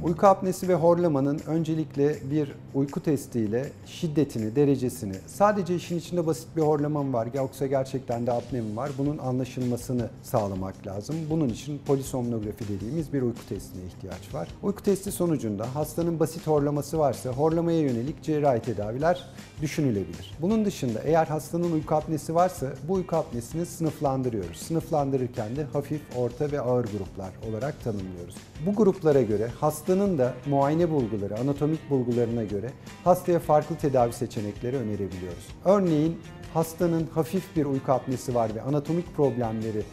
Uyku apnesi ve horlamanın öncelikle bir uyku testiyle şiddetini, derecesini, sadece işin içinde basit bir horlama mı var yoksa gerçekten de apne mi var, bunun anlaşılmasını sağlamak lazım. Bunun için polisomnografi dediğimiz bir uyku testine ihtiyaç var. Uyku testi sonucunda hastanın basit horlaması varsa horlamaya yönelik cerrahi tedaviler düşünülebilir. Bunun dışında eğer hastanın uyku apnesi varsa bu uyku apnesini sınıflandırıyoruz. Sınıflandırırken de hafif, orta ve ağır gruplar olarak tanımlıyoruz. Bu gruplara göre hastanın da muayene bulguları, anatomik bulgularına göre hastaya farklı tedavi seçenekleri önerebiliyoruz. Örneğin hastanın hafif bir uyku apnesi var ve anatomik problemleri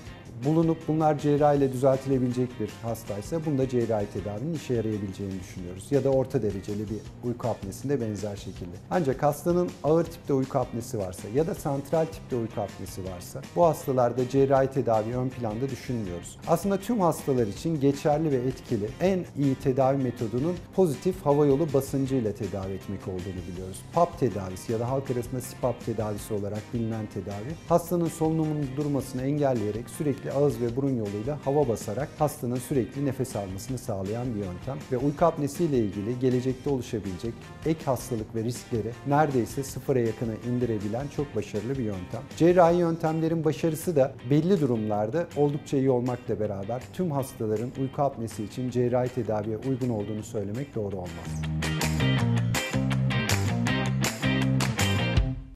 bulunup bunlar cerrahi ile düzeltilebilecek bir hastaysa bunda cerrahi tedavinin işe yarayabileceğini düşünüyoruz. Ya da orta dereceli bir uyku apnesinde benzer şekilde. Ancak hastanın ağır tipte uyku apnesi varsa ya da santral tipte uyku apnesi varsa bu hastalarda cerrahi tedavi ön planda düşünmüyoruz. Aslında tüm hastalar için geçerli ve etkili en iyi tedavi metodunun pozitif hava yolu basıncı ile tedavi etmek olduğunu biliyoruz. PAP tedavisi ya da halk arasında CPAP tedavisi olarak bilinen tedavi hastanın solunumunun durmasını engelleyerek sürekli ağız ve burun yoluyla hava basarak hastanın sürekli nefes almasını sağlayan bir yöntem ve uyku apnesi ile ilgili gelecekte oluşabilecek ek hastalık ve riskleri neredeyse sıfıra yakına indirebilen çok başarılı bir yöntem. Cerrahi yöntemlerin başarısı da belli durumlarda oldukça iyi olmakla beraber tüm hastaların uyku apnesi için cerrahi tedaviye uygun olduğunu söylemek doğru olmaz.